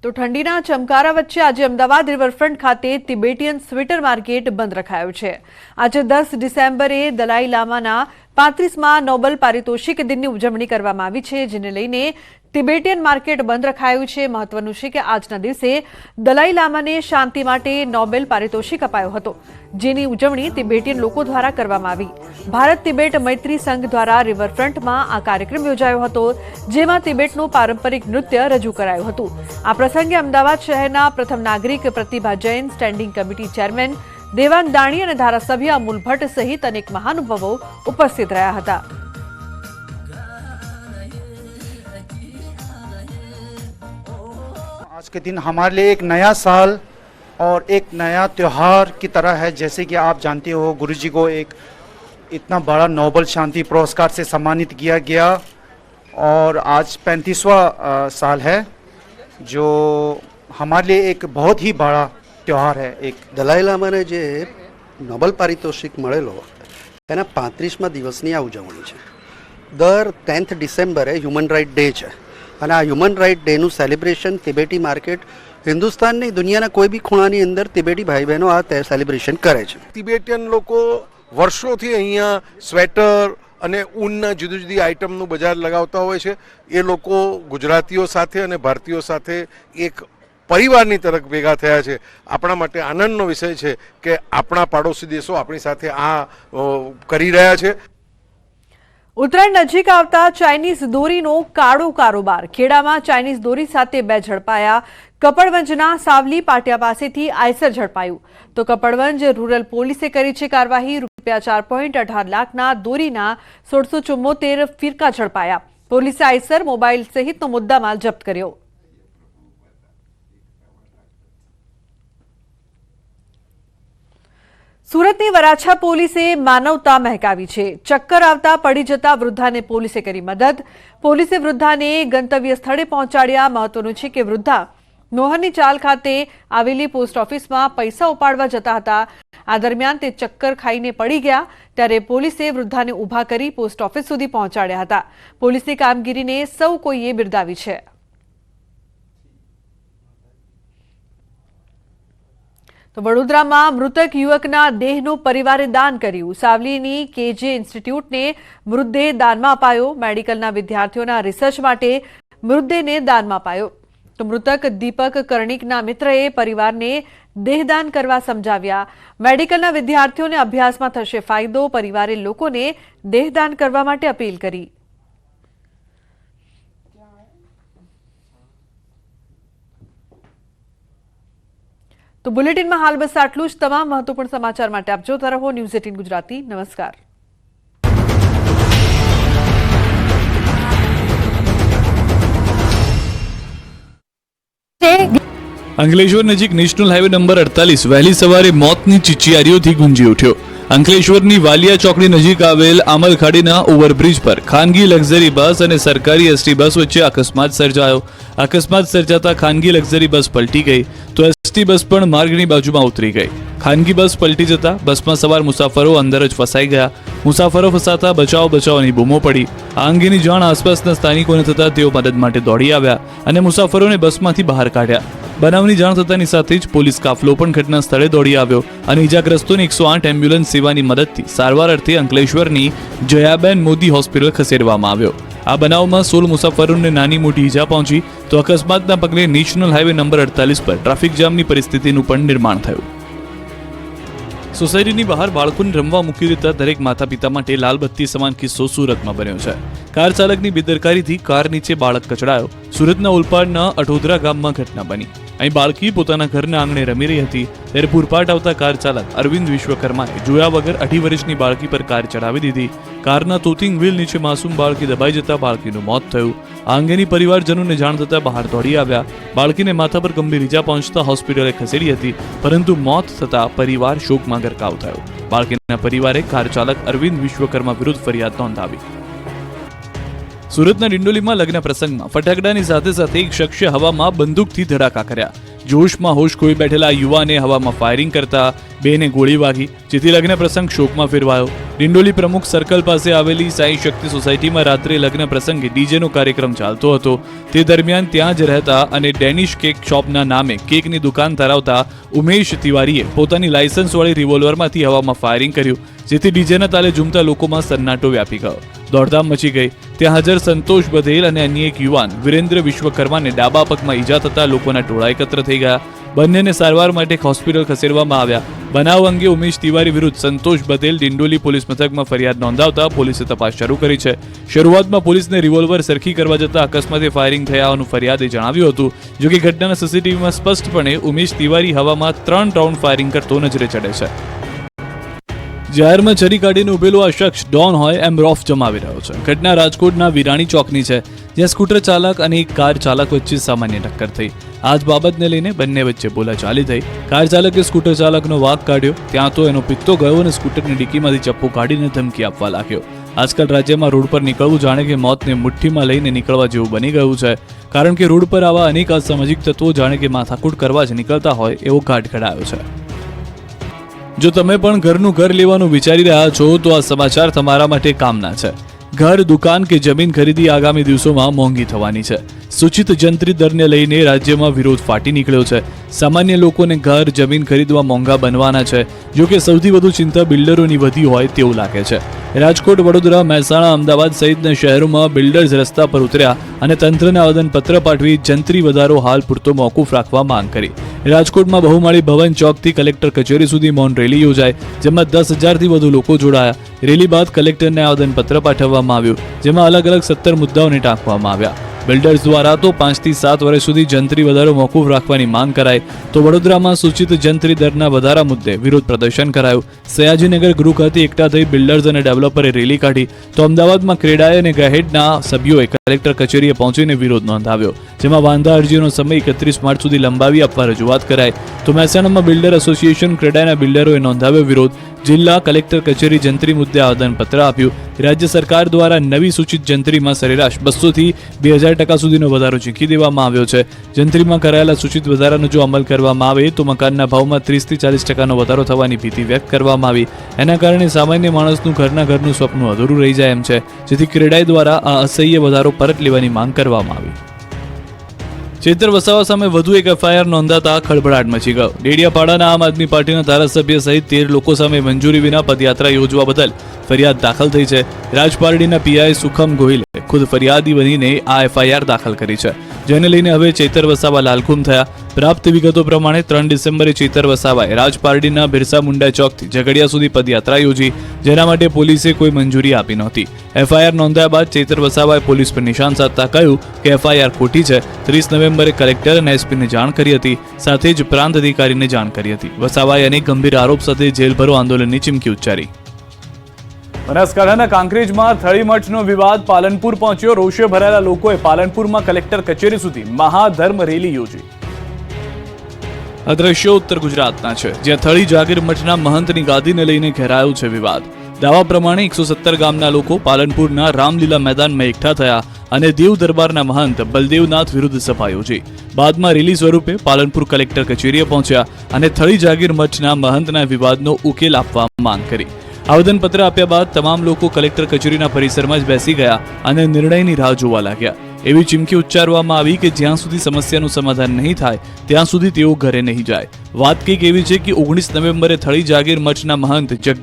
તો ઠંડીના ચમકારા વચ્ચે આજે અમદાવાદ રિવરફ્રન્ટ ખાતે તિબેટિયન સ્વેટર માર્કેટ બંધ રખાયું છે। આજે 10 ડિસેમ્બરે દલાઈ લામાના 35મા નોબેલ પારિતોષિક દિનની ઉજવણી કરવામાં આવી છે, જેને લઈને તિબેટિયન માર્કેટ બંધ રખાયું છે। મહત્વનું છે કે આજના દિવસે દલાઈ લામાને શાંતિ માટે નોબેલ પારિતોષિક અપાયો હતો, જેની ઉજવણી તિબેટિયન લોકો દ્વારા કરવામાં આવી। ભારત તિબેટ મૈત્રી સંઘ દ્વારા રિવરફ્રન્ટમાં આ કાર્યક્રમ યોજાયો હતો, જેમાં તિબેટનું પારંપરિક નૃત્ય રજૂ કરાયું હતું। આ પ્રસંગે અમદાવાદ શહેરના પ્રથમ નાગરિક Pratibha Jain, standing committee chairman Devang Dani અને ધારાસભ્ય અમૂલ ભટ્ટ સહિત અનેક મહાનુભાવો ઉપસ્થિત રહ્યા હતા। आज के दिन हमारे लिए एक नया साल और एक नया त्यौहार की तरह है। जैसे कि आप जानते हो, गुरुजी को एक इतना बड़ा नोबेल शांति पुरस्कार से सम्मानित किया गया और आज 35वां साल है, जो हमारे लिए एक बहुत ही बड़ा त्यौहार है। एक દલાઈ લામાને જે નોબેલ પારિતોષિક મળેલો એના 35મા દિવસની આ ઉજવણી છે। દર 10th ડિસેમ્બરે હ્યુમન રાઇટ ડે છે અને આ હ્યુમન રાઇટ ડેનું સેલિબ્રેશન તિબેટી માર્કેટ હિન્દુસ્તાનની દુનિયાના કોઈ બી ખૂણાની અંદર તિબેટી ભાઈ બહેનો આ સેલિબ્રેશન કરે છે। તિબેટિયન લોકો વર્ષોથી અહીંયા સ્વેટર અને ઊનના જુદી જુદી આઇટમનું બજાર લગાવતા હોય છે। એ લોકો ગુજરાતીઓ સાથે અને ભારતીયો સાથે એક પરિવારની તરફ ભેગા થયા છે। આપણા માટે આનંદનો વિષય છે કે આપણા પાડોશી દેશો આપણી સાથે આ કરી રહ્યા છે। ઉત્તરાયણ નજીક આવતા ચાઇનીઝ દોરીનો કાળો કારોબાર। ખેડામાં ચાઇનીઝ દોરી સાથે બે ઝડપાયા। કપડવંજના સાવલી પાટિયા પાસેથી આઈસર ઝડપાયું, તો કપડવંજ રૂરલ પોલીસે કરી છે કાર્યવાહી। રૂપિયા 4.18 લાખના દોરીના 1674 ફિરકા ઝડપાયા। પોલીસે આઈસર, મોબાઈલ સહિતનો મુદ્દામાલ જપ્ત કર્યો। સુરતની વરાછા પોલીસે માનવતા મહેકાવી છે। ચક્કર આવતા પડી જતા વૃદ્ધાને પોલીસે કરી મદદ। પોલીસે વૃદ્ધાને ગંતવ્ય સ્થળે પહોંચાડ્યા। મહત્વનું છે કે વૃદ્ધા નોહરની ચાલ ખાતે આવેલી પોસ્ટ ઓફિસમાં પૈસા ઉપાડવા જતા હતા। આ દરમિયાન તે ચક્કર ખાઈને પડી ગયા, ત્યારે પોલીસે વૃદ્ધાને ઊભા કરી પોસ્ટ ઓફિસ સુધી પહોંચાડ્યા હતા। પોલીસની કામગીરીને સૌ કોઈએ બિરદાવી છે। તો વડોદરામાં મૃતક યુવકના દેહનું પરિવારે દાન કર્યું। સાવલીની કેજે ઇન્સ્ટિટ્યૂટને મૃતદેહ દાનમાં અપાયો। મેડિકલના વિદ્યાર્થીઓના રિસર્ચ માટે મૃતદેહને દાનમાં અપાયો। તો મૃતક દીપક કર્ણિકના મિત્રએ પરિવારને દેહદાન કરવા સમજાવ્યા। મેડિકલના વિદ્યાર્થીઓને અભ્યાસમાં થશે ફાયદો। પરિવારે લોકોને દેહદાન કરવા માટે અપીલ કરી। તો બુલેટિનમાં હાલ બસ આટલું જ। તમામ મહત્વપૂર્ણ સમાચાર માટે આપ જોતા રહો ન્યૂઝ 18 ગુજરાતી। નમસ્કાર। અંકલેશ્વર નજીક નેશનલ હાઈવે નંબર 48 વહેલી સવારે મોતની ચીચિયારીઓથી ગુંજી ઉઠ્યો। અંકલેશ્વરની વાલિયા ચોકડી નજીક આવેલ આમલખાડીના ઓવરબ્રિજ પર ખાનગી લક્ઝરી બસ અને સરકારી એસટી બસ વચ્ચે અકસ્માત સર્જાયો। અકસ્માત સર્જાતા ખાનગી લક્ઝરી બસ પલટી ગઈ, તો એસટી બસ પણ માર્ગની બાજુમાં ઉતરી ગઈ। ખાનગી બસ પલટી જતા બસમાં સવાર મુસાફરો અંદર જ ફસાઈ ગયા। મુસાફરો ફસાતા બચાવ બચાવની બૂમો પડી। આ અંગેની જાણ આસપાસના સ્થાનિકોને થતા તેઓ મદદ માટે દોડી આવ્યા અને મુસાફરોને બસમાંથી બહાર કાઢ્યા। બનાવની જાણ થતાની સાથે જ પોલીસ કાફલો પણ ઘટના સ્થળે દોડી આવ્યો અને ઇજાગ્રસ્તોને 108 એમ્બ્યુલન્સ સેવાની મદદથી સારવાર અર્થે અંકલેશ્વરની જયાબેન મોદી હોસ્પિટલ ખસેડવામાં આવ્યો। આ બનાવમાં 16 મુસાફરોને નાની મોટી ઈજા પહોંચી, તો અકસ્માતના પગલે નેશનલ હાઈવે નંબર 48 પર ટ્રાફિક જામની પરિસ્થિતિનું પણ નિર્માણ થયું। સોસાયટીની બહાર બાળકોને રમવા મૂકી દેતા દરેક માતા પિતા માટે લાલ બત્તી સમાન કિસ્સો સુરતમાં બન્યો છે। કાર ચાલકની બેદરકારીથી કાર નીચે બાળક કચડાયો। સુરતના ઓલપાડના અઠોદરા ગામમાં ઘટના બની। અહીં બાળકી પોતાના ઘરના આંગણે રમી રહી હતી, ત્યારે પૂરપાટ આવતા કાર ચાલક અરવિંદ વિશ્વકર્માએ જોયા વગર 2.5 વર્ષની બાળકી પર કાર ચડાવી દીધી। કારના તોતિંગ વ્હીલ નીચે માસૂમ બાળકી દબાઈ જતા બાળકીનું મોત થયું। આ અંગેની પરિવારજનોને જાણ થતા બહાર દોડી આવ્યા। બાળકીને માથા પર ગંભીર ઈજા પહોંચતા હોસ્પિટલે ખસેડી હતી, પરંતુ મોત થતા પરિવાર શોકમાં ગરકાવ થયો। બાળકીના પરિવારે કાર ચાલક અરવિંદ વિશ્વકર્મા વિરુદ્ધ ફરિયાદ નોંધાવી। સુરતના ડિંડોલીમાં લગ્ન પ્રસંગમાં ફટાકડાની સાથે સાથે એક શખ્સે હવામાં બંદૂકથી ધડાકા કર્યા, જોશમાં હોશ ખોઈ બેઠેલા યુવાને હવામાં ફાયરિંગ કરતા બેને ગોળી વાગી, જેથી લગ્ન પ્રસંગ શોકમાં ફેરવાયો. ડિંડોલી પ્રમુખ સર્કલ પાસે આવેલી સાઈ શક્તિ સોસાયટીમાં રાત્રે લગ્ન પ્રસંગે ડીજેનો કાર્યક્રમ ચાલતો હતો. તે દરમિયાન ત્યાં જ રહેતા અને ડેનિશ કેક શોપના નામે કેકની દુકાન ધરાવતા ઉમેશ તિવારીએ પોતાની લાયસન્સવાળી રિવોલ્વરમાંથી હવામાં ફાયરિંગ કર્યું, જેથી ડીજેના તાલે ઝૂમતા લોકોમાં સન્નાટો વ્યાપી ગયો. દોડધામ મચી ગઈ. ત્યાં હાજર સંતોષ બધેલ અને અન્ય એક યુવાન વિરેન્દ્ર વિશ્વકર્માને ડાબા પગમાં ઈજા થતા લોકોના ટોળા એકત્ર થઈ ગયા. બંનેને સારવાર માટે હોસ્પિટલ ખસેડવામાં આવ્યા. બનાવ અંગે ઉમેશ તિવારી વિરુદ્ધ સંતોષ બધેલ ડિંડોલી પોલીસ મથકમાં ફરિયાદ નોંધાવતા પોલીસે તપાસ શરૂ કરી છે. શરૂઆતમાં પોલીસને રિવોલ્વર સરખી કરવા જતા અકસ્માતે ફાયરિંગ થયા હોવાનું ફરિયાદે જણાવ્યું હતું. જોકે ઘટનાના સીસીટીવીમાં સ્પષ્ટપણે ઉમેશ તિવારી હવામાં 3 રાઉન્ડ ફાયરિંગ કરતો નજરે ચડે છે. જાહેરમાં છરી કાઢીને ઉભેલો આ શખ્સ ડોન હોય એમ રોફ જમાવી રહ્યો છે. ઘટના રાજકોટના વિરાણી ચોકની છે, જ્યાં સ્કૂટર ચાલક અને એક કાર ચાલક વચ્ચે સામાન્ય ટક્કર થઈ. આ જ બાબતને લઈને બંને વચ્ચે બોલાચાલી થઈ. કાર ચાલકે સ્કૂટર ચાલકનો વાંક કાઢ્યો, ત્યાં તો એનો પિત્તો ગયો અને સ્કૂટરની ડિક્કીમાંથી ચપ્પુ કાઢીને ધમકી આપવા લાગ્યો. આજકાલ રાજ્યમાં રોડ પર નીકળવું જાણે કે મોતને મુઠ્ઠીમાં લઈને નીકળવા જેવું બની ગયું છે, કારણ કે રોડ પર આવા અનેક અસામાજિક તત્વો જાણે કે માથાકૂટ કરવા જ નીકળતા હોય એવો ઘાટ ઘડાયો છે. જો તમે પણ ઘરનું ઘર લેવાનું વિચારી રહ્યા છો તો આ સમાચાર તમારા માટે કામના છે. ઘર, દુકાન કે જમીન ખરીદી આગામી દિવસોમાં મોંઘી થવાની છે. સૂચિત જંત્રી દરને લઈને રાજ્યમાં વિરોધ ફાટી નીકળ્યો છે. સામાન્ય લોકોને ઘર, જમીન ખરીદવા મોંઘા બનવાના છે. જો કે સૌથી વધુ ચિંતા બિલ્ડરોની વધી હોય તેવું લાગે છે. રાજકોટ, વડોદરા, મહેસાણા, અમદાવાદ સહિતના શહેરોમાં બિલ્ડર્સ રસ્તા પર ઉતર્યા અને તંત્રને આવેદનપત્ર પાઠવી જંત્રી વધારો હાલ પૂરતો મોકૂફ રાખવા માંગ કરી. રાજકોટમાં બહુમાળી ભવન ચોકથી કલેક્ટર કચેરી સુધી મૌન રેલી યોજાઈ, જેમાં 10,000થી વધુ લોકો જોડાયા. રેલી બાદ કલેક્ટરને આવેદનપત્ર પાઠવવામાં આવ્યું, જેમાં અલગ અલગ 17 મુદ્દાઓને ટાંકવામાં આવ્યા. બિલ્ડર્સ દ્વારા તો 5 થી 7 વર્ષ સુધી જંત્રી વધારો મોકૂફ રાખવાની માંગ કરાઈ, તો વડોદરામાં સૂચિત જંત્રી દરના વધારા મુદ્દે વિરોધ પ્રદર્શન કરાયું. સયાજીનગર ગૃહ ખાતે એકઠા થઈ બિલ્ડર્સ અને ડેવલપરે રેલી કાઢી, તો અમદાવાદમાં ક્રેડાઈ અને ગહેડના સભ્યોએ કલેક્ટર કચેરીએ પહોંચીને વિરોધ નોંધાવ્યો, જેમાં વાંધા અરજીનો સમય 31 માર્ચ સુધી લંબાવી આપવા રજૂઆત કરાઈ. તો મહેસાણામાં બિલ્ડર એસોસિએશન ક્રેડાઈના બિલ્ડરોએ નોંધાવ્યો વિરોધ. જિલ્લા કલેક્ટર કચેરી જંત્રી મુદ્દે આવેદનપત્ર આપ્યું. રાજ્ય સરકાર દ્વારા નવી સૂચિત જંત્રીમાં સરેરાશ 200 થી 2000% સુધીનો વધારો ઝીંકી દેવામાં આવ્યો છે. જંત્રીમાં કરાયેલા સૂચિત વધારાનો જો અમલ કરવામાં આવે તો મકાનના ભાવમાં 30 થી 40% વધારો થવાની ભીતિ વ્યક્ત કરવામાં આવી. એના કારણે સામાન્ય માણસનું ઘરનું સ્વપ્ન અધૂરું રહી જાય એમ છે, જેથી ક્રેડાઈ દ્વારા આ અસહ્ય વધારો પરત લેવાની માંગ કરવામાં આવી. ચેતર વસાવા સામે વધુ એક એફઆઈઆર નોંધાતા ખળભળાટ મચી ગયો. ડેડિયાપાડાના આમ આદમી પાર્ટીના ધારાસભ્ય સહિત 13 લોકો સામે મંજૂરી વિના પદયાત્રા યોજવા બદલ ફરિયાદ દાખલ થઈ છે. રાજપારડીના પીઆઈ સુખમ ગોહિલે ખુદ ફરિયાદી બનીને આ એફઆઈઆર દાખલ કરી છે, જેને લઈને હવે ચેતર વસાવા લાલઘુમ થયા. પ્રાપ્ત વિગતો પ્રમાણે 3 ડિસેમ્બરે ચેતર વસાવાએ રાજપારડીના બિરસા મુંડા ચોકથી ઝઘડિયા સુધી પદયાત્રા યોજી, જેના માટે પોલીસે કોઈ મંજૂરી આપી નહોતી. એફઆઈઆર નોંધાયા બાદ ચેતર વસાવાએ પોલીસ પર નિશાન સાધતા કહ્યું કે એફઆઈઆર ખોટી છે. 30 નવેમ્બરે કલેક્ટર અને એસપીને જાણ કરી હતી, સાથે જ પ્રાંત અધિકારીને જાણ કરી હતી. વસાવાએ અનેક ગંભીર આરોપ સાથે જેલભરો આંદોલનની ચીમકી ઉચ્ચારી. બનાસકાંઠાના કાંકરેજમાં થળીમઠનો વિવાદ પાલનપુર પહોંચ્યો. રોષે ભરાયેલા લોકોએ પાલનપુરમાં કલેક્ટર કચેરી સુધી મહાધર્મ રેલી યોજી. આ દ્રશ્યો ઉત્તર ગુજરાતના છે, જ્યાં થળી જાગીર મઠના મહંતની ગાદીને લઈને ઘેરાયો છે વિવાદ. દાવા પ્રમાણે 117 ગામના લોકો પાલનપુરના રામલીલા મેદાનમાં એકઠા થયા અને દેવ દરબારના મહંત બલદેવનાથ વિરુદ્ધ સભા યોજી. બાદમાં રેલી સ્વરૂપે પાલનપુર કલેક્ટર કચેરીએ પહોંચ્યા અને થળી જાગીર મઠના મહંતના વિવાદનો ઉકેલ આપવા માંગ કરી. આવેદનપત્ર આપ્યા બાદ તમામ લોકો કલેક્ટર કચેરીના પરિસરમાં જ બેસી ગયા અને નિર્ણયની રાહ જોવા લાગ્યા. એવી ચીમકી ઉચ્ચારવામાં આવી કે જ્યાં સુધી સમસ્યાનું સમાધાન નહીં થાય ત્યાં સુધી તેઓ ઘરે નહીં જાય. વાત કંઈક એવી છે કે 19 નવેમ્બરે થળી જાગીર મઠના મહંત